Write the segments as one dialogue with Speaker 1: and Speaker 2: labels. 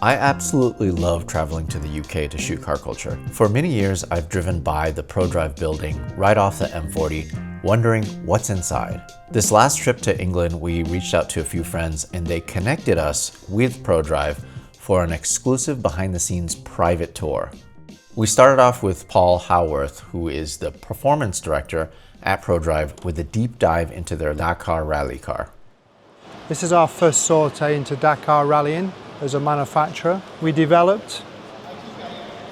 Speaker 1: I absolutely love traveling to the UK to shoot car culture. For many years, I've driven by the Prodrive building right off the M40, wondering what's inside. This last trip to England, we reached out to a few friends and they connected us with Prodrive for an exclusive behind-the-scenes private tour. We started off with Paul Howarth, who is the performance director at Prodrive, with a deep dive into their Dakar rally car.
Speaker 2: This is our first sortie into Dakar rallying as a manufacturer. We developed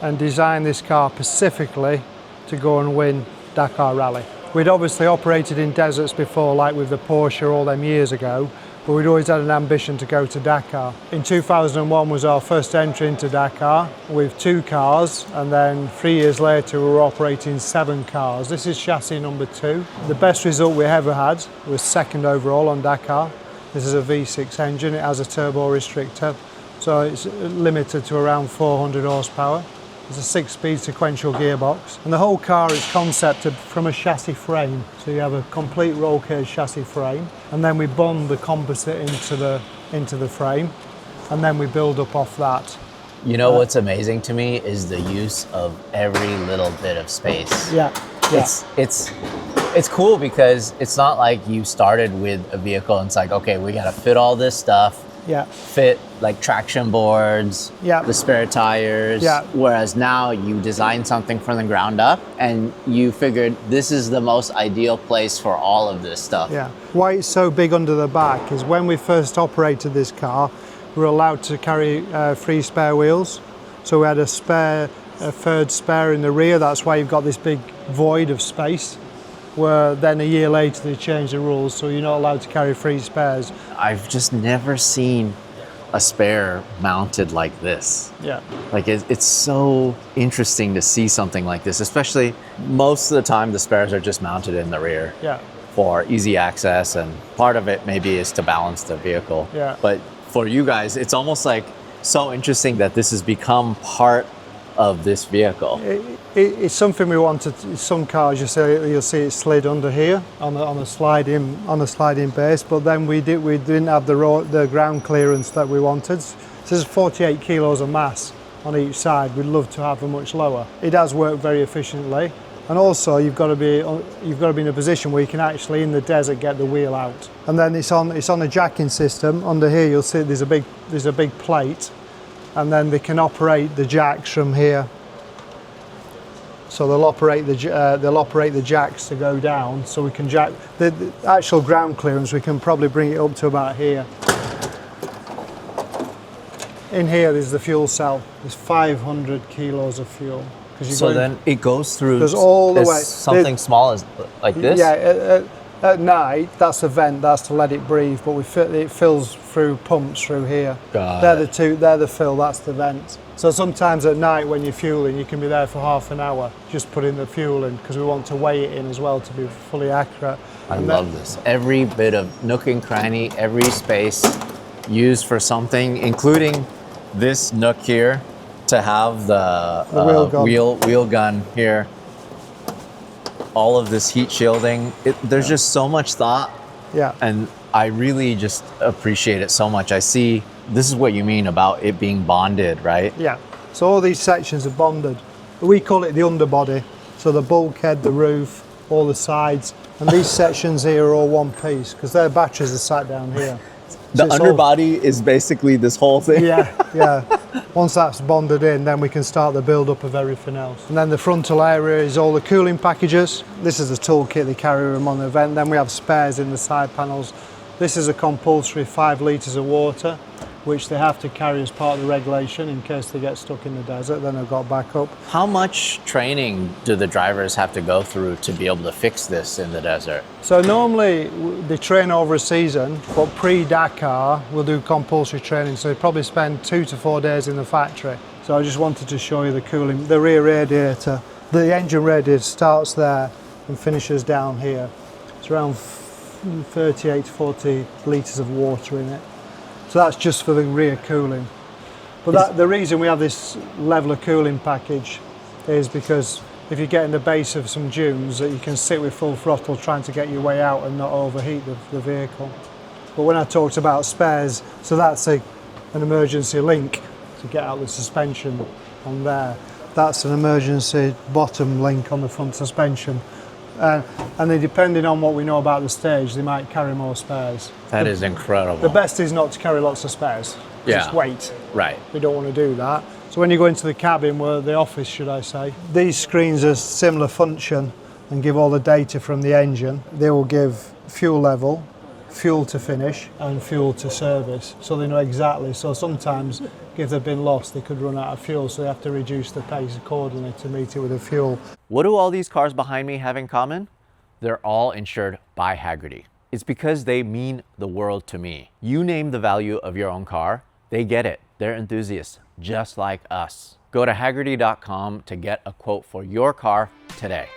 Speaker 2: and designed this car specifically to go and win Dakar Rally. We'd obviously operated in deserts before, like with the Porsche all them years ago, but we'd always had an ambition to go to Dakar. In 2001 was our first entry into Dakar with 2 cars, and then 3 years later we were operating 7 cars. This is chassis number 2. The best result we ever had was 2nd overall on Dakar. This is a V6 engine, it has a turbo restrictor, so it's limited to around 400 horsepower. It's a 6-speed sequential gearbox, and the whole car is concepted from a chassis frame. So you have a complete roll cage chassis frame, and then we bond the composite into the frame, and then we build up off that.
Speaker 3: You know what's amazing to me is the use of every little bit of space.
Speaker 2: Yeah.
Speaker 3: It's cool because it's not like you started with a vehicle and it's like, okay, we gotta fit all this stuff.
Speaker 2: Yeah.
Speaker 3: Fit like traction boards,
Speaker 2: yeah,
Speaker 3: the spare tires.
Speaker 2: Yeah.
Speaker 3: Whereas now you design something from the ground up and you figured this is the most ideal place for all of this stuff.
Speaker 2: Yeah. Why it's so big under the back is when we first operated this car, we were allowed to carry 3 spare wheels. So we had a 3rd spare in the rear. That's why you've got this big void of space. Where then a year later they changed the rules, so you're not allowed to carry 3 spares.
Speaker 3: I've just never seen a spare mounted like this.
Speaker 2: Yeah.
Speaker 3: Like it's so interesting to see something like this, especially most of the time the spares are just mounted in the rear.
Speaker 2: Yeah.
Speaker 3: For easy access, and part of it maybe is to balance the vehicle.
Speaker 2: Yeah.
Speaker 3: But for you guys, it's almost like so interesting that this has become part of this vehicle.
Speaker 2: It's something we wanted. Some cars you'll see it slid under here on a sliding base, but then we didn't have the ground clearance that we wanted. So there's 48 kilos of mass on each side. We'd love to have them much lower. It does work very efficiently, and also you've got to be in a position where you can actually in the desert get the wheel out. And then it's on a jacking system. Under here you'll see there's a big plate, and then they can operate the jacks from here. So they'll operate the jacks to go down, so we can jack the actual ground clearance. We can probably bring it up to about here. In here is the fuel cell. There's 500 kilos of fuel.
Speaker 3: So then it goes through.
Speaker 2: Goes all the way.
Speaker 3: Something small as like this.
Speaker 2: Yeah. At night, that's a vent. That's to let it breathe. But it fills through pumps through here. They're the fill. That's the vent. So sometimes at night when you're fueling, you can be there for half an hour just putting the fuel in, because we want to weigh it in as well to be fully accurate.
Speaker 3: I love this. Every bit of nook and cranny, every space used for something, including this nook here to have the wheel gun here. All of this heat shielding. There's just so much thought.
Speaker 2: Yeah.
Speaker 3: And I really just appreciate it so much. I see this is what you mean about it being bonded, right?
Speaker 2: Yeah. So all these sections are bonded. We call it the underbody. So the bulkhead, the roof, all the sides, and these sections here are all one piece because their batteries are sat down here.
Speaker 3: The underbody is basically this whole thing.
Speaker 2: Yeah. Once that's bonded in, then we can start the build-up of everything else. And then the frontal area is all the cooling packages. This is the toolkit, they carry them on the vent. Then we have spares in the side panels. This is a compulsory 5 litres of water, which they have to carry as part of the regulation in case they get stuck in the desert, then they've got backup.
Speaker 3: How much training do the drivers have to go through to be able to fix this in the desert?
Speaker 2: So normally they train over a season, but pre-Dakar we'll do compulsory training, so they probably spend 2 to 4 days in the factory. So I just wanted to show you the cooling, the rear radiator. The engine radiator starts there and finishes down here. It's around 38 to 40 litres of water in it. So that's just for the rear cooling. But the reason we have this level of cooling package is because if you get in the base of some dunes, that you can sit with full throttle trying to get your way out and not overheat the vehicle. But when I talked about spares, so that's an emergency link. to get out the suspension on there. That's an emergency bottom link on the front suspension. And they, depending on what we know about the stage, they might carry more spares.
Speaker 3: That is incredible.
Speaker 2: The best is not to carry lots of spares.
Speaker 3: Yeah.
Speaker 2: Just weight.
Speaker 3: Right.
Speaker 2: We don't want to do that. So when you go into the cabin, or the office, should I say, these screens are similar function and give all the data from the engine. They will give fuel level, fuel to finish, and fuel to service. So they know exactly. So sometimes, if they've been lost, they could run out of fuel, so they have to reduce the pace accordingly to meet it with the fuel.
Speaker 1: What do all these cars behind me have in common? They're all insured by Hagerty. It's because they mean the world to me. You name the value of your own car, they get it. They're enthusiasts, just like us. Go to Hagerty.com to get a quote for your car today.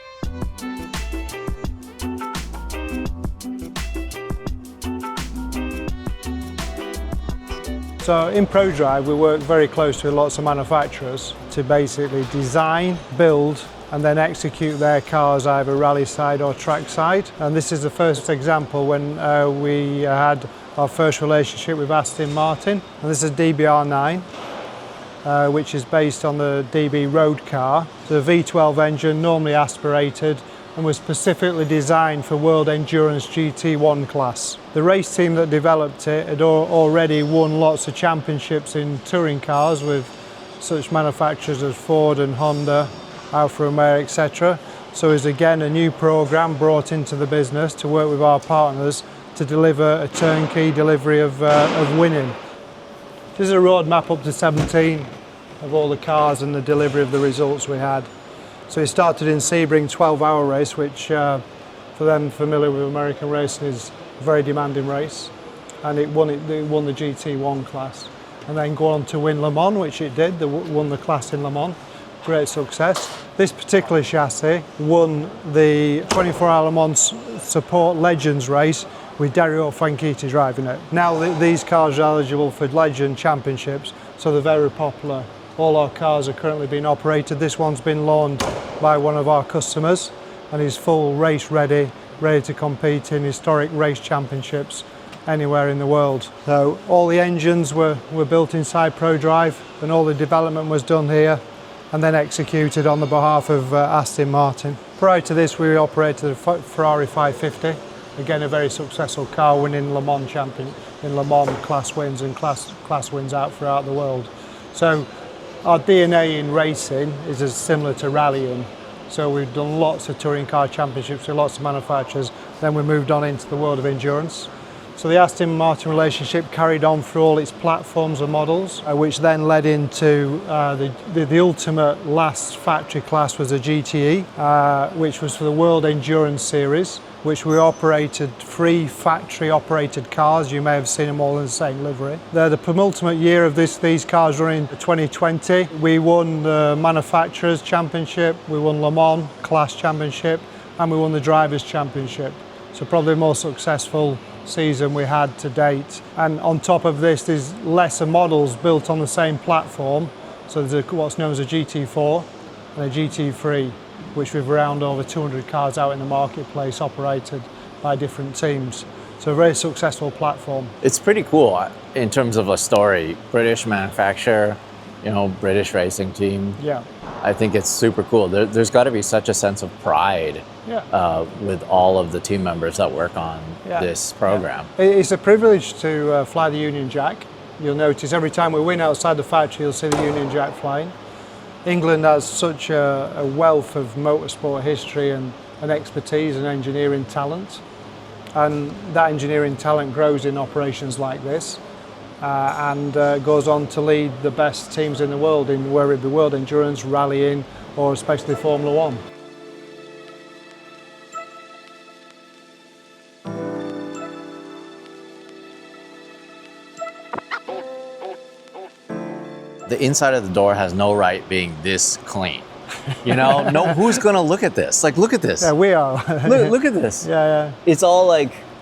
Speaker 2: So in Prodrive, we work very closely with lots of manufacturers to basically design, build, and then execute their cars either rally side or track side. And this is the first example when we had our first relationship with Aston Martin. And this is DBR9, which is based on the DB road car. The V12 engine, normally aspirated, and was specifically designed for World Endurance GT1 class. The race team that developed it had already won lots of championships in touring cars with such manufacturers as Ford and Honda, Alfa Romeo, etc. So it's again a new program brought into the business to work with our partners to deliver a turnkey delivery of winning. This is a roadmap up to 17 of all the cars and the delivery of the results we had. So it started in Sebring 12-hour race, which for them familiar with American racing is a very demanding race, and it won the GT1 class, and then go on to win Le Mans, which it did. They won the class in Le Mans. Great success. This particular chassis won the 24-hour Le Mans Support Legends race with Dario Franchitti driving it. Now these cars are eligible for Legend Championships, so they're very popular. All our cars are currently being operated. This one's been loaned by one of our customers and is full race ready to compete in historic race championships anywhere in the world. So all the engines were built inside Prodrive, and all the development was done here and then executed on the behalf of Aston Martin. Prior to this, we operated a Ferrari 550, again a very successful car, winning Le Mans champion in Le Mans class wins and class wins out throughout the world. So our DNA in racing is as similar to rallying. So we've done lots of touring car championships with lots of manufacturers. Then we moved on into the world of endurance. So the Aston Martin relationship carried on through all its platforms and models, which then led into the ultimate last factory class was a GTE, which was for the World Endurance Series, which we operated 3 factory operated cars. You may have seen them all in the same livery. They're the penultimate year of these cars running 2020. We won the Manufacturers Championship, we won Le Mans Class Championship, and we won the Drivers Championship. So probably the most successful season we had to date. And on top of this, there's lesser models built on the same platform. So there's what's known as a GT4 and a GT3, which we've around over 200 cars out in the marketplace operated by different teams. So a very successful platform.
Speaker 3: It's pretty cool in terms of a story. British manufacturer, British racing team.
Speaker 2: Yeah.
Speaker 3: I think it's super cool. There's got to be such a sense of pride with all of the team members that work on this program.
Speaker 2: Yeah. It's a privilege to fly the Union Jack. You'll notice every time we win outside the factory, you'll see the Union Jack flying. England has such a wealth of motorsport history and expertise and engineering talent. And that engineering talent grows in operations like this and goes on to lead the best teams in the world in whether it be world endurance, rallying, or especially Formula One.
Speaker 3: The inside of the door has no right being this clean. No, who's gonna look at this? Like, look at this.
Speaker 2: Yeah, we are.
Speaker 3: look at this.
Speaker 2: Yeah.
Speaker 3: It's all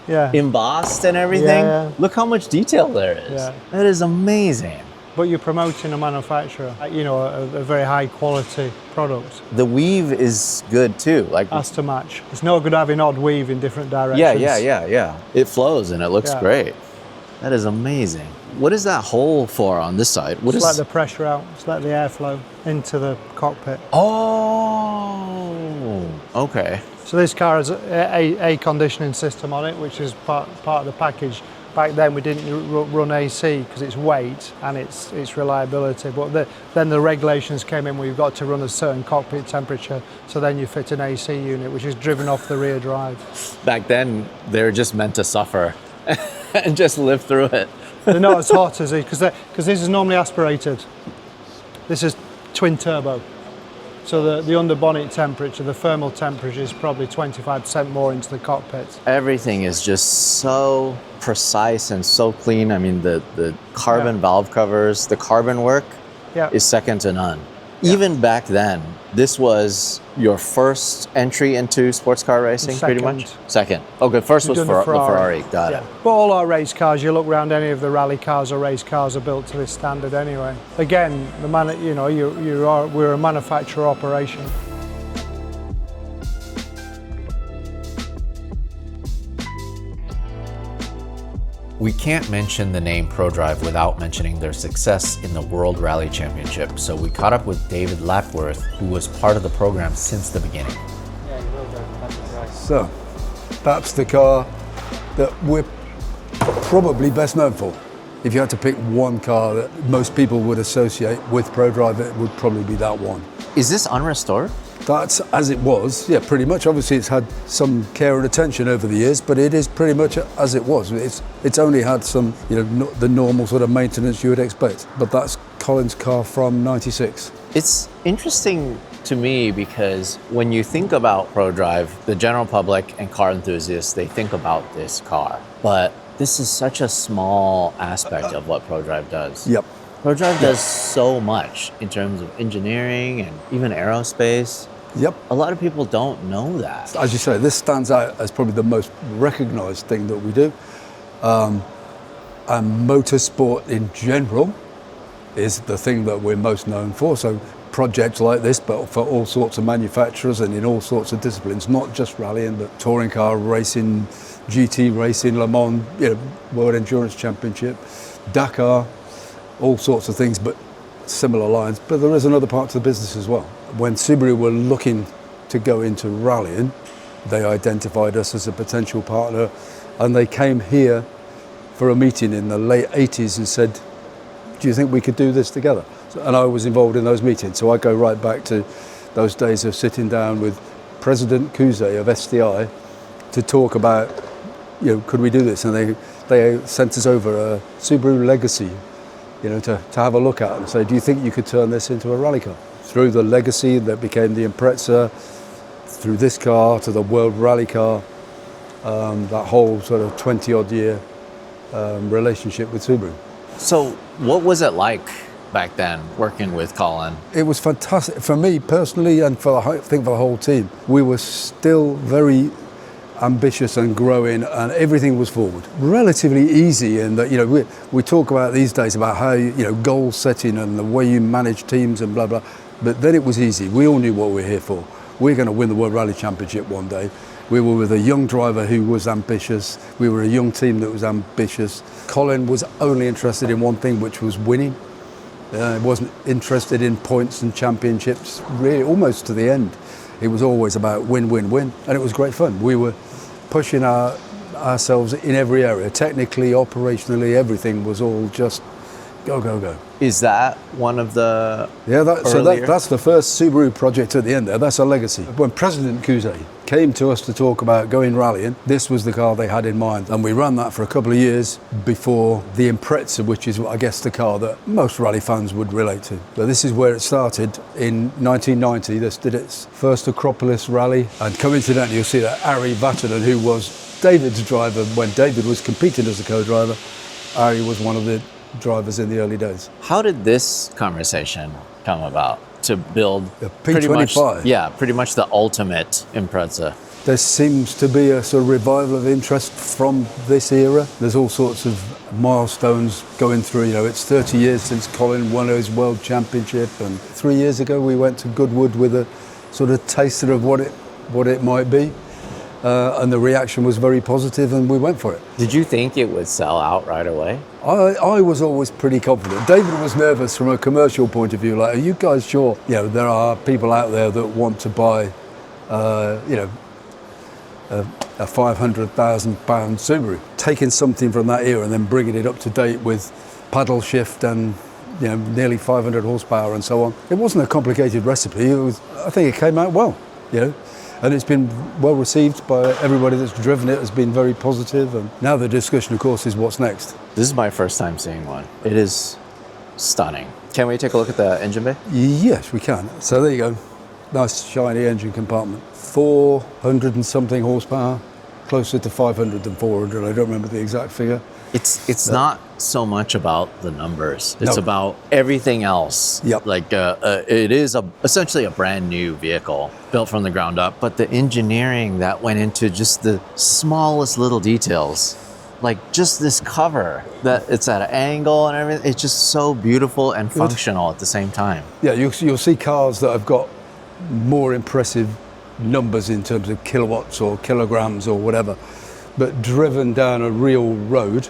Speaker 3: embossed and everything.
Speaker 2: Yeah.
Speaker 3: Look how much detail there is.
Speaker 2: Yeah.
Speaker 3: That is amazing.
Speaker 2: But you're promoting a manufacturer, a very high quality product.
Speaker 3: The weave is good too.
Speaker 2: Has to match. It's no good having odd weave in different directions.
Speaker 3: Yeah. It flows and it looks great. That is amazing. what is that hole for on this side? What
Speaker 2: Just
Speaker 3: is...
Speaker 2: let the pressure out, just let the airflow into the cockpit.
Speaker 3: Oh, okay.
Speaker 2: So this car has a conditioning system on it, which is part of the package. Back then we didn't run AC because it's weight and it's reliability, but then the regulations came in where you've got to run a certain cockpit temperature, so then you fit an AC unit which is driven off the rear drive.
Speaker 3: Back then they were just meant to suffer and just live through it.
Speaker 2: They're not as hot as because this is normally aspirated. This is twin turbo. So the under bonnet temperature, the thermal temperature is probably 25% more into the cockpit.
Speaker 3: Everything is just so precise and so clean. I mean, the carbon valve covers, the carbon work is second to none.
Speaker 2: Yeah.
Speaker 3: Even back then, this was your first entry into sports car racing, pretty much? Second. Okay, first was the Ferrari. Got it.
Speaker 2: But all our race cars, you look around any of the rally cars or race cars, are built to this standard anyway. Again, we're a manufacturer operation.
Speaker 1: We can't mention the name Prodrive without mentioning their success in the World Rally Championship, so we caught up with David Lapworth, who was part of the program since the beginning.
Speaker 2: Yeah, you will do. That's right.
Speaker 4: So, that's the car that we're probably best known for. If you had to pick one car that most people would associate with Prodrive, it would probably be that one.
Speaker 3: Is this unrestored?
Speaker 4: That's as it was, yeah, pretty much. Obviously, it's had some care and attention over the years, but it is pretty much as it was. It's only had some, the normal sort of maintenance you would expect. But that's Colin's car from '96.
Speaker 3: It's interesting to me because when you think about Prodrive, the general public and car enthusiasts, they think about this car. But this is such a small aspect of what Prodrive does.
Speaker 4: Yep.
Speaker 3: Prodrive does so much in terms of engineering and even aerospace.
Speaker 4: Yep.
Speaker 3: A lot of people don't know that.
Speaker 4: As you say, this stands out as probably the most recognised thing that we do. And motorsport in general is the thing that we're most known for. So projects like this, but for all sorts of manufacturers and in all sorts of disciplines, not just rallying, but touring car racing, GT racing, Le Mans, World Endurance Championship, Dakar, all sorts of things, but similar lines. But there is another part to the business as well. When Subaru were looking to go into rallying, they identified us as a potential partner, and they came here for a meeting in the late 80s and said, do you think we could do this together? And I was involved in those meetings, so I go right back to those days of sitting down with President Kuze of STI to talk about, could we do this? And they sent us over a Subaru Legacy, to have a look at and say, do you think you could turn this into a rally car? Through the Legacy that became the Impreza, through this car to the World Rally Car, that whole sort of 20-odd year relationship with Subaru.
Speaker 3: So what was it like back then working with Colin?
Speaker 4: It was fantastic for me personally, and for the whole team. We were still very ambitious and growing, and everything was forward. Relatively easy in that, we talk about these days about how, goal setting and the way you manage teams and blah, blah. But then it was easy. We all knew what we were here for. We're going to win the World Rally Championship one day. We were with a young driver who was ambitious. We were a young team that was ambitious. Colin was only interested in one thing, which was winning. He wasn't interested in points and championships, really, almost to the end. It was always about win, win, win, and it was great fun. We were pushing ourselves in every area. Technically, operationally, everything was all just go, go, go.
Speaker 3: Is that one of the
Speaker 4: that's the first Subaru project at the end there. That's a legacy. When President Kuze came to us to talk about going rallying, this was the car they had in mind. And we ran that for a couple of years before the Impreza, which is, I guess, the car that most rally fans would relate to. So this is where it started. In 1990, this did its first Acropolis rally. And coincidentally, you'll see that Ari Vatanen, who was David's driver when David was competing as a co-driver, Ari was one of the drivers in the early days.
Speaker 3: How did this conversation come about to build
Speaker 4: pretty much
Speaker 3: the ultimate Impreza?
Speaker 4: There seems to be a sort of revival of interest from this era. There's all sorts of milestones going through. It's 30 years since Colin won his world championship, and 3 years ago we went to Goodwood with a sort of taster of what it might be. and the reaction was very positive, and we went for it.
Speaker 3: Did you think it would sell out right away?
Speaker 4: I was always pretty confident. David was nervous from a commercial point of view. Like, are you guys sure? You know, there are people out there that want to buy, you know, a £500,000 Subaru. Taking something from that era and then bringing it up to date with paddle shift and, you know, nearly 500 horsepower and so on. It wasn't a complicated recipe. I think it came out well, you know. And it's been well received by everybody that's driven it. Has been very positive. And now the discussion, of course, is what's next.
Speaker 3: This is my first time seeing one. It is stunning. Can we take a look at the engine bay?
Speaker 4: Yes, we can. So there you go. Nice shiny engine compartment. 400 and something horsepower, closer to 500 than 400. I don't remember the exact figure.
Speaker 3: It's not so much about the numbers. It's
Speaker 4: No.
Speaker 3: about everything else.
Speaker 4: Yep.
Speaker 3: Like it is essentially a brand new vehicle built from the ground up, but the engineering that went into just the smallest little details, like just this cover that it's at an angle and everything, it's just so beautiful and functional at the same time.
Speaker 4: Yeah, you'll see cars that have got more impressive numbers in terms of kilowatts or kilograms or whatever, but driven down a real road,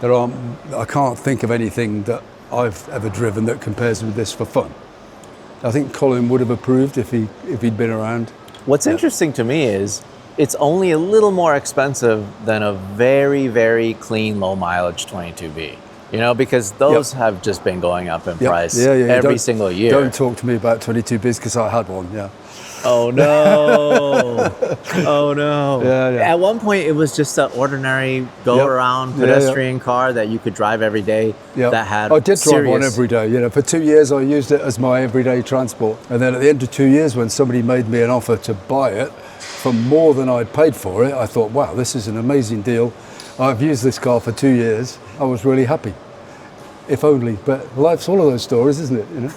Speaker 4: I can't think of anything that I've ever driven that compares with this for fun. I think Colin would have approved if he'd been around.
Speaker 3: What's interesting to me is it's only a little more expensive than a very, very clean, low mileage 22B. You know, because those have just been going up in price every single year.
Speaker 4: Don't talk to me about 22Bs because I had one, yeah.
Speaker 3: Oh no! Oh no!
Speaker 4: Yeah.
Speaker 3: At one point, it was just an ordinary go-around pedestrian car that you could drive every day. That had
Speaker 4: I did drive one every day. You know, for 2 years I used it as my everyday transport, and then at the end of 2 years, when somebody made me an offer to buy it for more than I'd paid for it, I thought, wow, this is an amazing deal. I've used this car for 2 years. I was really happy. If only, but life's full of those stories, isn't it? You know.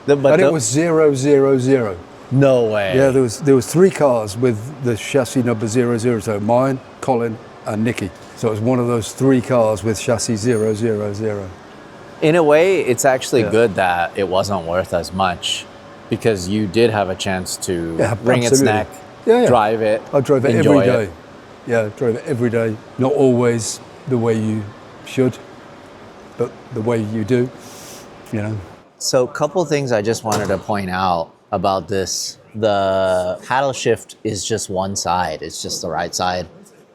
Speaker 4: It was 000.
Speaker 3: No way.
Speaker 4: Yeah, there was 3 cars with the chassis number 00. So mine, Colin, and Nicky. So it was one of those 3 cars with chassis 000.
Speaker 3: In a way, it's actually good that it wasn't worth as much, because you did have a chance to wring its neck, drive it.
Speaker 4: I drove it every day. Yeah, I drove it every day. Not always the way you should, but the way you do, you know.
Speaker 3: So a couple things I just wanted to point out about this. The paddle shift is just one side. It's just the right side,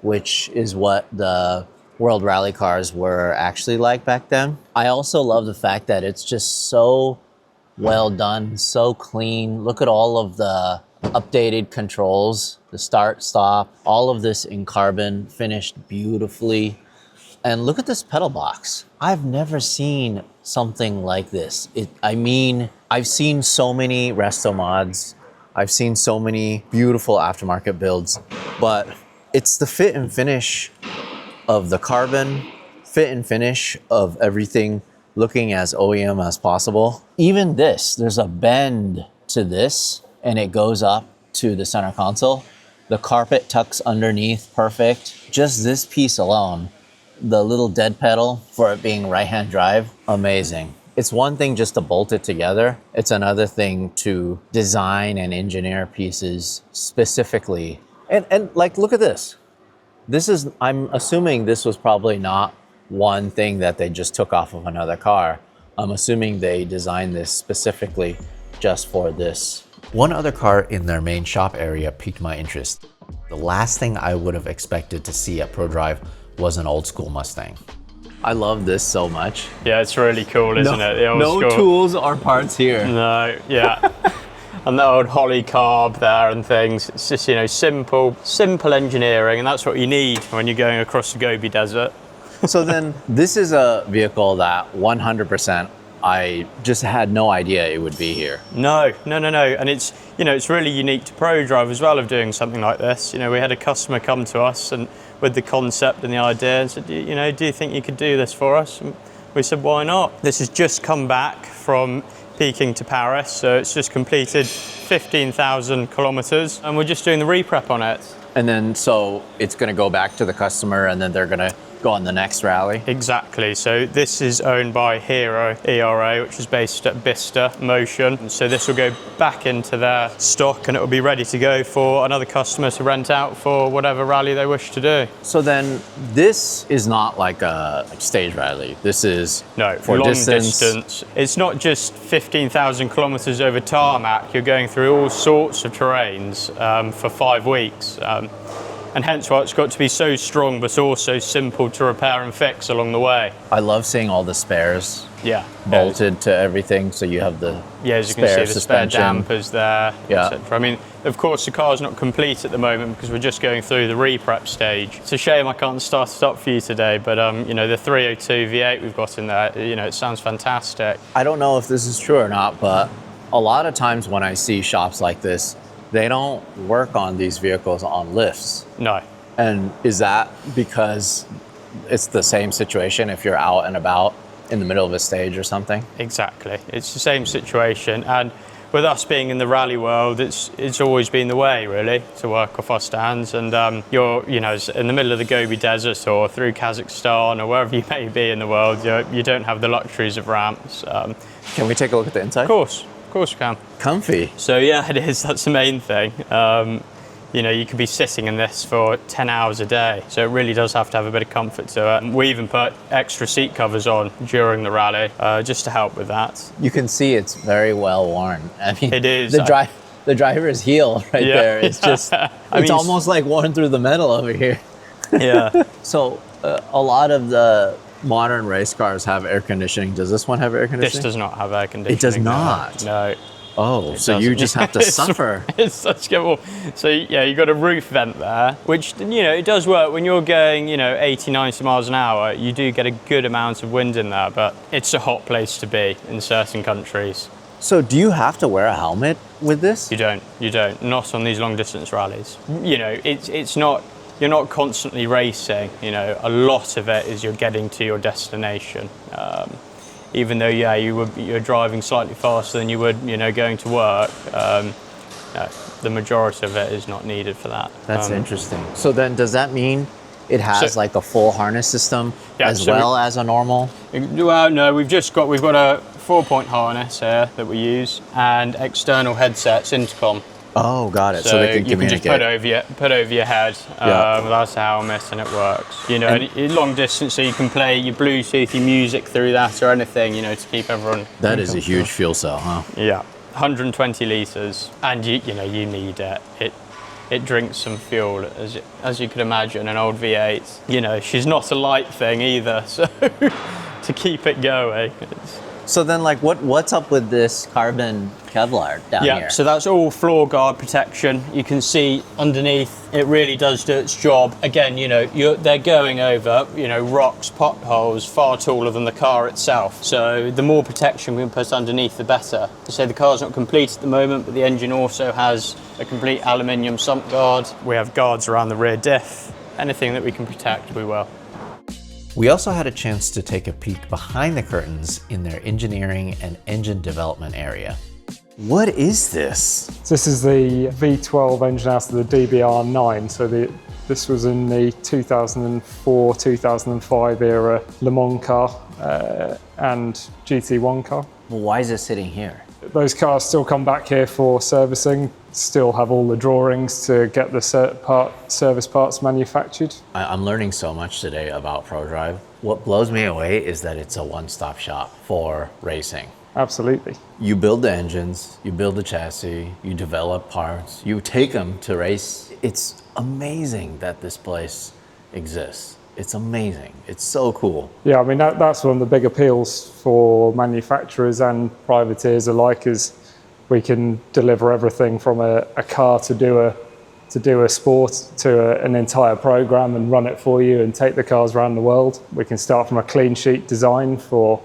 Speaker 3: which is what the World Rally cars were actually like back then. I also love the fact that it's just so well done, so clean. Look at all of the updated controls, the start, stop, all of this in carbon, finished beautifully. And look at this pedal box. I've never seen something like this. I mean, I've seen so many resto mods. I've seen so many beautiful aftermarket builds, but it's the fit and finish of the carbon, fit and finish of everything looking as OEM as possible. Even this, there's a bend to this and it goes up to the center console. The carpet tucks underneath, perfect. Just this piece alone, the little dead pedal for it being right-hand drive, amazing. It's one thing just to bolt it together. It's another thing to design and engineer pieces specifically. And like, look at this. I'm assuming this was probably not one thing that they just took off of another car. I'm assuming they designed this specifically just for this.
Speaker 1: One other car in their main shop area piqued my interest. The last thing I would have expected to see at Prodrive was an old school Mustang.
Speaker 3: I love this so much.
Speaker 5: Yeah, it's really cool, isn't it? The old
Speaker 3: no
Speaker 5: school.
Speaker 3: Tools or parts here.
Speaker 5: No, yeah. And the old Holly carb there and things. It's just, you know, simple engineering, and that's what you need when you're going across the Gobi Desert.
Speaker 3: So then, this is a vehicle that 100% I just had no idea it would be here.
Speaker 5: No. And it's, you know, it's really unique to Prodrive as well of doing something like this. You know, we had a customer come to us and with the concept and the idea and said, you know, do you think you could do this for us? And we said, why not? This has just come back from Peking to Paris, so it's just completed 15,000 kilometers and we're just doing the reprep on it.
Speaker 3: And then, so it's going to go back to the customer and then they're going to go on the next rally.
Speaker 5: Exactly. So this is owned by Hero ERA, which is based at Bicester Motion. So this will go back into their stock and it will be ready to go for another customer to rent out for whatever rally they wish to do.
Speaker 3: So then this is not like a stage rally. This is for
Speaker 5: long
Speaker 3: distance.
Speaker 5: It's not just 15,000 kilometers over tarmac. You're going through all sorts of terrains for 5 weeks. And hence why it's got to be so strong, but also simple to repair and fix along the way.
Speaker 3: I love seeing all the spares bolted to everything, so you have the
Speaker 5: as you can see, the spare dampers there, etc. I mean, of course, the car's not complete at the moment because we're just going through the re-prep stage. It's a shame I can't start it up for you today, but the 302 V8 we've got in there, it sounds fantastic.
Speaker 3: I don't know if this is true or not, but a lot of times when I see shops like this, they don't work on these vehicles on lifts.
Speaker 5: No.
Speaker 3: And is that because it's the same situation if you're out and about in the middle of a stage or something?
Speaker 5: Exactly. It's the same situation. And with us being in the rally world, it's always been the way, really, to work off our stands. And you're, in the middle of the Gobi Desert or through Kazakhstan or wherever you may be in the world, you don't have the luxuries of ramps.
Speaker 3: Can we take a look at the inside?
Speaker 5: Of course we can.
Speaker 3: Comfy.
Speaker 5: So yeah, it is. That's the main thing. You could be sitting in this for 10 hours a day. So it really does have to have a bit of comfort to it. We even put extra seat covers on during the rally just to help with that.
Speaker 3: You can see it's very well worn. I mean,
Speaker 5: it is.
Speaker 3: The driver's heel there. It's just, it's almost like worn through the metal over here.
Speaker 5: Yeah.
Speaker 3: So a lot of the modern race cars have air conditioning. Does this one have air conditioning?
Speaker 5: This does not have air conditioning.
Speaker 3: It does not?
Speaker 5: No.
Speaker 3: Oh, so you just have to suffer.
Speaker 5: It's such good. So yeah, you got a roof vent there, which it does work when you're going 80, 90 miles an hour. You do get a good amount of wind in there, but it's a hot place to be in certain countries.
Speaker 3: So do you have to wear a helmet with this?
Speaker 5: You don't. Not on these long distance rallies. It's not. You're not constantly racing. A lot of it is you're getting to your destination. Even though you're driving slightly faster than you would going to work, the majority of it is not needed for that.
Speaker 3: That's interesting. So then does that mean it has like a full harness system as a normal?
Speaker 5: Well, no, we've got a 4-point harness here that we use and external headsets, intercom.
Speaker 3: Oh, got it. So they can communicate.
Speaker 5: You can just put over your head without a helmet, and it works. And long distance, so you can play your Bluetooth, your music through that, or anything. To keep everyone.
Speaker 3: That is a huge fuel cell, huh?
Speaker 5: Yeah, 120 liters, and you need it. It drinks some fuel, as you could imagine. An old V8. She's not a light thing either, so to keep it going.
Speaker 3: So then, what's up with this carbon Kevlar down here?
Speaker 5: Yeah, so that's all floor guard protection. You can see underneath, it really does do its job. Again, they're going over, rocks, potholes, far taller than the car itself. So the more protection we can put underneath, the better. To say the car's not complete at the moment, but the engine also has a complete aluminium sump guard. We have guards around the rear diff. Anything that we can protect, we will.
Speaker 1: We also had a chance to take a peek behind the curtains in their engineering and engine development area.
Speaker 3: What is this?
Speaker 2: This is the V12 engine out of the DBR9. So this was in the 2004-2005 era Le Mans car and GT1 car.
Speaker 3: Well, why is it sitting here?
Speaker 2: Those cars still come back here for servicing, still have all the drawings to get the service parts manufactured.
Speaker 3: I'm learning so much today about Prodrive. What blows me away is that it's a one-stop shop for racing.
Speaker 2: Absolutely.
Speaker 3: You build the engines, you build the chassis, you develop parts, you take them to race. It's amazing that this place exists. It's amazing. It's so cool.
Speaker 2: Yeah, I mean, that's one of the big appeals for manufacturers and privateers alike is we can deliver everything from a car to do a sport to an entire program and run it for you and take the cars around the world. We can start from a clean sheet design for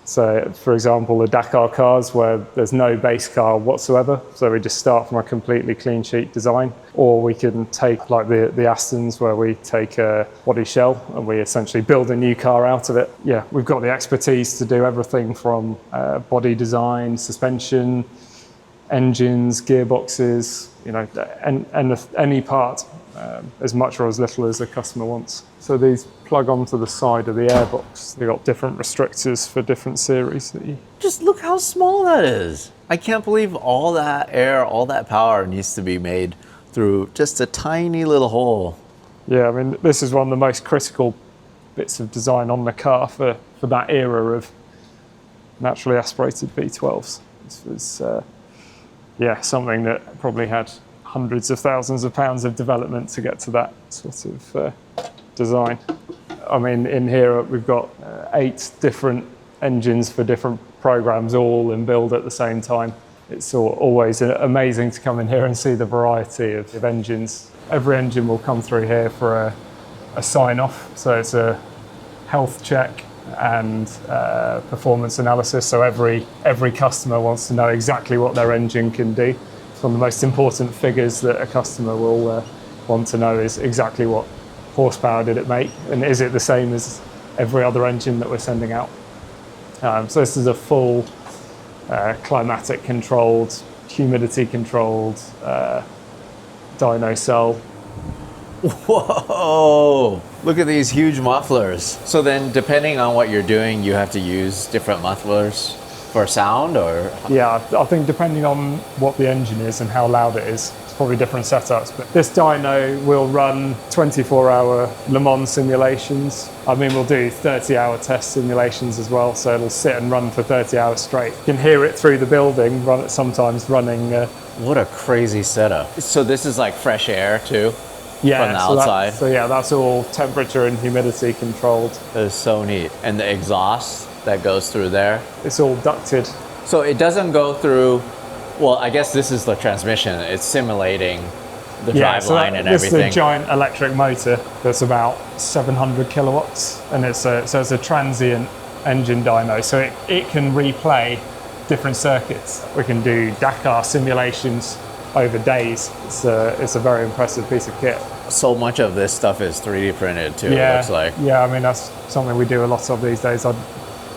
Speaker 2: so, for example, the Dakar cars where there's no base car whatsoever. So we just start from a completely clean sheet design. Or we can take like the Astons where we take a body shell and we essentially build a new car out of it. Yeah, we've got the expertise to do everything from body design, suspension, engines, gearboxes, and any part
Speaker 6: as much or as little as the customer wants. So these plug onto the side of the airbox. They've got different restrictors for different series that you...
Speaker 3: Just look how small that is. I can't believe all that air, all that power needs to be made through just a tiny little hole.
Speaker 6: Yeah, I mean, this is one of the most critical bits of design on the car for that era of naturally aspirated V12s. This was, something that probably had hundreds of thousands of pounds of development to get to that sort of design. I mean, in here we've got 8 different engines for different programs, all in build at the same time. It's always amazing to come in here and see the variety of engines. Every engine will come through here for a sign-off, so it's a health check and performance analysis. So every customer wants to know exactly what their engine can do. It's one of the most important figures that a customer will want to know is exactly what horsepower did it make, and is it the same as every other engine that we're sending out. So this is a full climatic controlled, humidity controlled dyno cell.
Speaker 3: Whoa! Look at these huge mufflers. So then, depending on what you're doing, you have to use different mufflers for sound, or?
Speaker 6: Yeah, I think depending on what the engine is and how loud it is, it's probably different setups. But this dyno will run 24-hour Le Mans simulations. I mean, we'll do 30-hour test simulations as well, so it'll sit and run for 30 hours straight. You can hear it through the building, sometimes running.
Speaker 3: What a crazy setup. So this is like fresh air too?
Speaker 6: Yeah,
Speaker 3: from the outside.
Speaker 6: So yeah, that's all temperature and humidity controlled.
Speaker 3: That is so neat. And the exhaust that goes through there?
Speaker 6: It's all ducted.
Speaker 3: So it doesn't go through, well, I guess this is the transmission. It's simulating the drive line and everything.
Speaker 6: This is a giant electric motor that's about 700 kilowatts, and it's a transient engine dyno. So it can replay different circuits. We can do Dakar simulations over days. It's a very impressive piece of kit.
Speaker 3: So much of this stuff is 3D printed too, it looks like.
Speaker 6: Yeah, I mean, that's something we do a lot of these days. I'd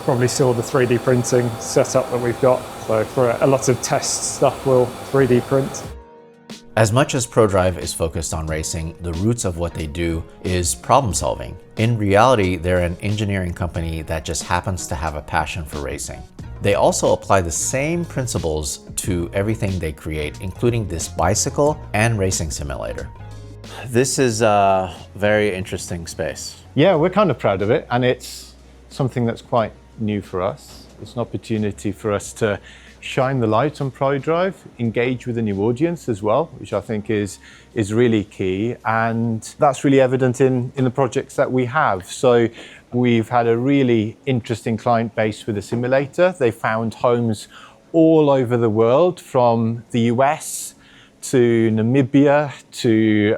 Speaker 6: probably saw the 3D printing setup that we've got. So for a lot of test stuff, we'll 3D print.
Speaker 1: As much as Prodrive is focused on racing, the roots of what they do is problem solving. In reality, they're an engineering company that just happens to have a passion for racing. They also apply the same principles to everything they create, including this bicycle and racing simulator.
Speaker 3: This is a very interesting space.
Speaker 7: Yeah, we're kind of proud of it, and it's something that's quite new for us. It's an opportunity for us to shine the light on Prodrive, engage with a new audience as well, which I think is really key, and that's really evident in the projects that we have. So we've had a really interesting client base with the simulator. They found homes all over the world, from the US to Namibia to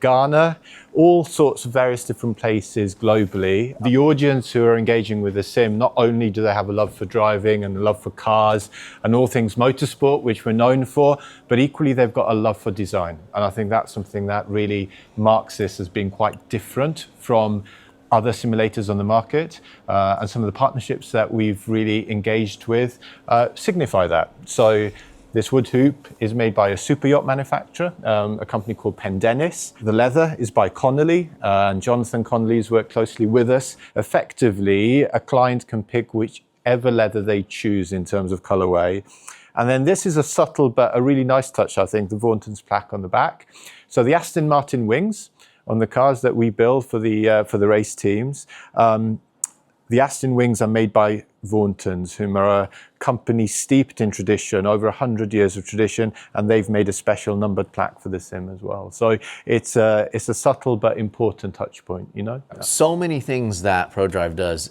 Speaker 7: Ghana, all sorts of various different places globally. The audience who are engaging with the sim, not only do they have a love for driving and a love for cars and all things motorsport, which we're known for, but equally they've got a love for design. And I think that's something that really marks this as being quite different from other simulators on the market, and some of the partnerships that we've really engaged with signify that. So this wood hoop is made by a super yacht manufacturer, a company called Pendennis. The leather is by Connolly, and Jonathan Connolly's worked closely with us. Effectively, a client can pick whichever leather they choose in terms of colorway. And then this is a subtle but a really nice touch, I think, the Vaughanton's plaque on the back. So the Aston Martin wings on the cars that we build for the race teams, the Aston wings are made by Vaughanton's, whom are a company steeped in tradition, over 100 years of tradition, and they've made a special numbered plaque for the sim as well. So it's a subtle but important touch point, you know?
Speaker 3: So many things that Prodrive does,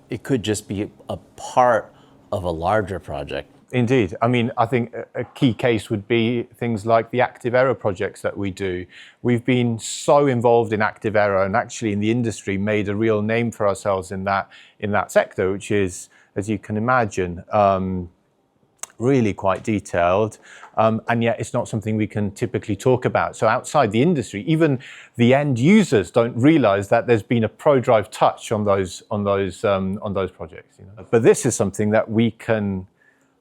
Speaker 3: it could just be a part of a larger project.
Speaker 7: Indeed. I mean, I think a key case would be things like the active aero projects that we do. We've been so involved in active aero, and actually in the industry made a real name for ourselves in that sector, which is, as you can imagine, really quite detailed, and yet it's not something we can typically talk about. So outside the industry, even the end users don't realize that there's been a Prodrive touch on those projects. You know? But this is something that we can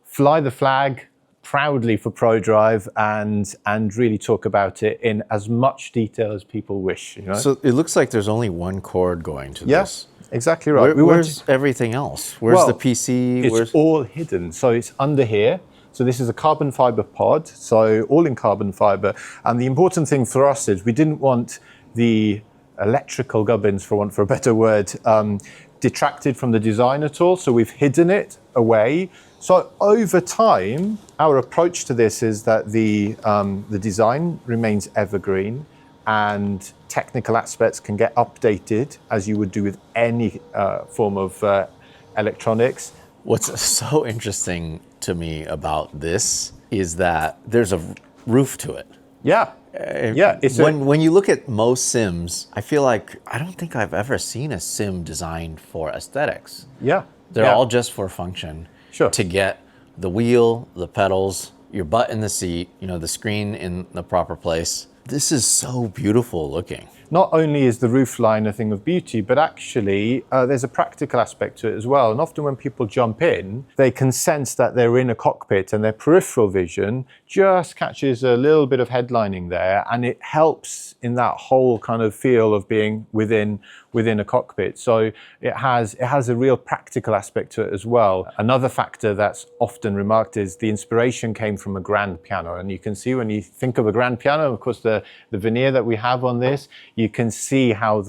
Speaker 7: fly the flag proudly for Prodrive and really talk about it in as much detail as people wish. You know?
Speaker 1: So it looks like there's only one cord going to this.
Speaker 7: Exactly right.
Speaker 1: Where's everything else? Where's the PC?
Speaker 7: It's all hidden. So it's under here. So this is a carbon fiber pod, so all in carbon fiber. And the important thing for us is we didn't want the electrical gubbins, for want for a better word, detracted from the design at all. So we've hidden it away. So over time, our approach to this is that the design remains evergreen, and technical aspects can get updated as you would do with any form of electronics.
Speaker 1: What's so interesting to me about this is that there's a roof to it.
Speaker 7: Yeah. Yeah.
Speaker 1: When you look at most sims, I feel like I don't think I've ever seen a sim designed for aesthetics.
Speaker 7: Yeah.
Speaker 1: They're all just for function.
Speaker 7: Sure.
Speaker 1: To get the wheel, the pedals, your butt in the seat, you know, the screen in the proper place. This is so beautiful looking.
Speaker 7: Not only is the roofline a thing of beauty, but actually there's a practical aspect to it as well. And often when people jump in, they can sense that they're in a cockpit, and their peripheral vision just catches a little bit of headlining there, and it helps in that whole kind of feel of being within a cockpit. So it has a real practical aspect to it as well. Another factor that's often remarked is the inspiration came from a grand piano. And you can see when you think of a grand piano, of course, the veneer that we have on this, you can see how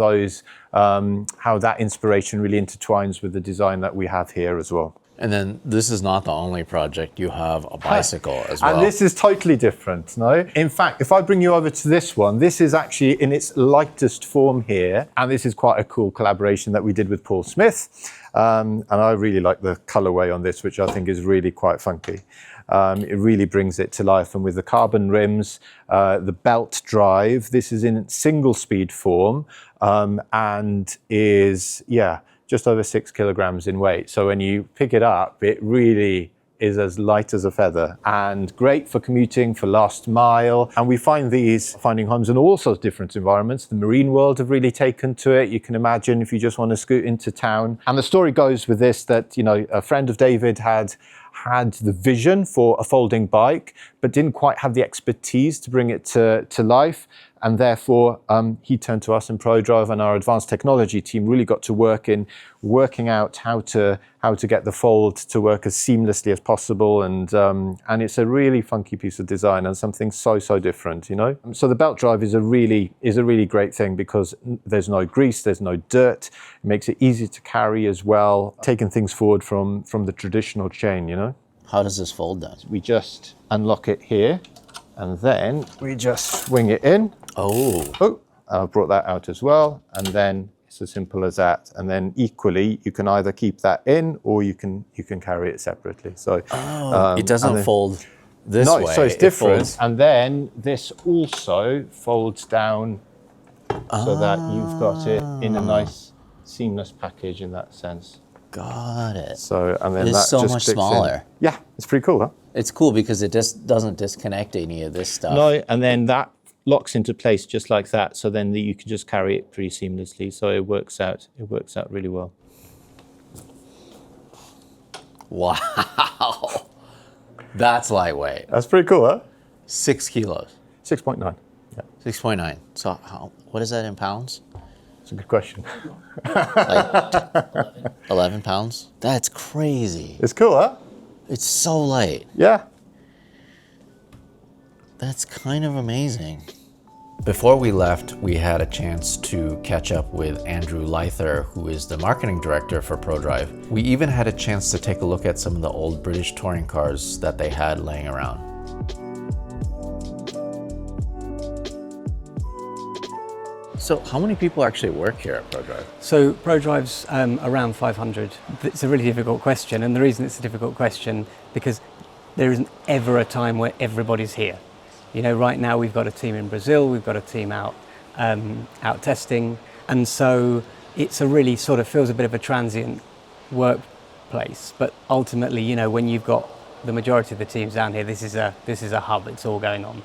Speaker 7: how that inspiration really intertwines with the design that we have here as well.
Speaker 1: And then this is not the only project. You have a bicycle as well.
Speaker 7: And this is totally different, no? In fact, if I bring you over to this one, this is actually in its lightest form here. And this is quite a cool collaboration that we did with Paul Smith. And I really like the colorway on this, which I think is really quite funky. It really brings it to life. And with the carbon rims, the belt drive, this is in single speed form and is, just over 6 kilograms in weight. So when you pick it up, it really is as light as a feather, and great for commuting, for last mile. And we find these finding homes in all sorts of different environments. The marine world have really taken to it. You can imagine if you just want to scoot into town. And the story goes with this that, you know, a friend of David had the vision for a folding bike, but didn't quite have the expertise to bring it to life. And therefore, he turned to us in Prodrive, and our advanced technology team really got to work in working out how to get the fold to work as seamlessly as possible. And it's a really funky piece of design and something so different, you know. So the belt drive is a really great thing because there's no grease, there's no dirt. It makes it easy to carry as well, taking things forward from the traditional chain, you know.
Speaker 1: How does this fold then?
Speaker 7: We just unlock it here, and then we just swing it in. Oh, I've brought that out as well. And then it's as simple as that. And then equally, you can either keep that in or you can carry it separately. So
Speaker 1: it doesn't fold this way.
Speaker 7: No, so it's different. And then this also folds down so that you've got it in a nice seamless package in that sense.
Speaker 1: Got it.
Speaker 7: So, and then
Speaker 1: it's so much smaller.
Speaker 7: Yeah, it's pretty cool, huh?
Speaker 1: It's cool because it just doesn't disconnect any of this stuff.
Speaker 7: No, and then that locks into place just like that. So then you can just carry it pretty seamlessly. So it works out really well.
Speaker 1: Wow. That's lightweight.
Speaker 7: That's pretty cool, huh?
Speaker 1: 6 kilos.
Speaker 7: 6.9. Yeah.
Speaker 1: 6.9. So what is that in pounds?
Speaker 7: It's a good question.
Speaker 1: Like 11 pounds? That's crazy.
Speaker 7: It's cool, huh?
Speaker 1: It's so light.
Speaker 7: Yeah.
Speaker 1: That's kind of amazing. Before we left, we had a chance to catch up with Andrew Lyther, who is the marketing director for Prodrive. We even had a chance to take a look at some of the old British touring cars that they had laying around. So how many people actually work here at Prodrive?
Speaker 8: So Prodrive's around 500. It's a really difficult question, and the reason it's a difficult question because there isn't ever a time where everybody's here. You know, right now we've got a team in Brazil, we've got a team out testing, and so it's a really sort of feels a bit of a transient workplace. But ultimately, you know, when you've got the majority of the teams down here, this is a hub. It's all going on.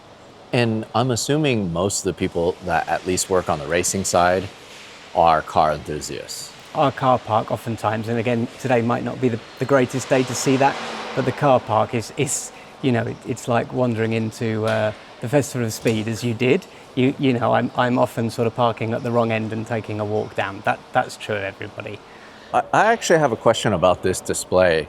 Speaker 1: And I'm assuming most of the people that at least work on the racing side are car enthusiasts.
Speaker 8: Our car park oftentimes, and again, today might not be the greatest day to see that, but the car park is you know, it's like wandering into the Festival of Speed as you did. You know, I'm often sort of parking at the wrong end and taking a walk down. That's true, everybody.
Speaker 3: I actually have a question about this display.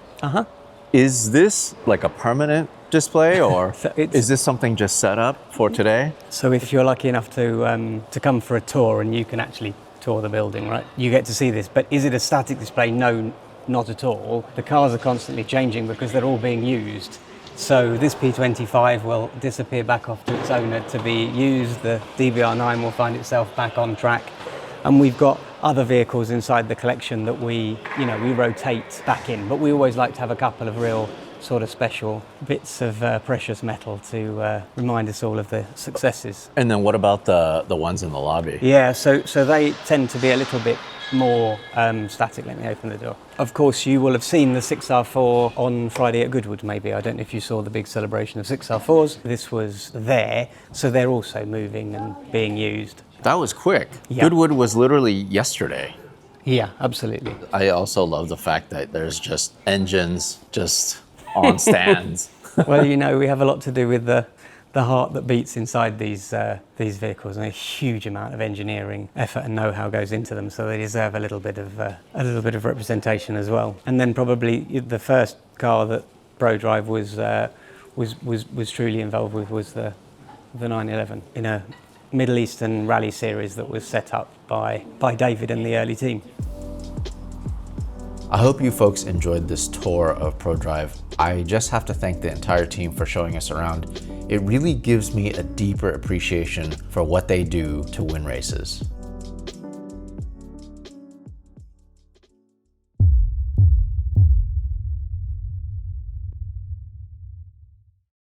Speaker 3: Is this like a permanent display, or
Speaker 8: So
Speaker 3: is this something just set up for today?
Speaker 8: So if you're lucky enough to come for a tour, and you can actually tour the building, right, you get to see this. But is it a static display? No, not at all. The cars are constantly changing because they're all being used. So this P25 will disappear back off to its owner to be used. The DBR9 will find itself back on track. And we've got other vehicles inside the collection that we rotate back in. But we always like to have a couple of real sort of special bits of precious metal to remind us all of the successes.
Speaker 3: And then what about the ones in the lobby?
Speaker 8: Yeah, so they tend to be a little bit more static. Let me open the door. Of course, you will have seen the 6R4 on Friday at Goodwood, maybe. I don't know if you saw the big celebration of 6R4s. This was there, so they're also moving and being used.
Speaker 3: That was quick.
Speaker 8: Yeah.
Speaker 3: Goodwood was literally yesterday.
Speaker 8: Yeah, absolutely.
Speaker 3: I also love the fact that there's just engines just on stands.
Speaker 8: Well, you know, we have a lot to do with the heart that beats inside these vehicles, and a huge amount of engineering effort and know-how goes into them, so they deserve a little bit of representation as well. And then probably the first car that Prodrive was truly involved with was the 911 in a Middle Eastern rally series that was set up by David and the early team.
Speaker 1: I hope you folks enjoyed this tour of Prodrive. I just have to thank the entire team for showing us around. It really gives me a deeper appreciation for what they do to win races.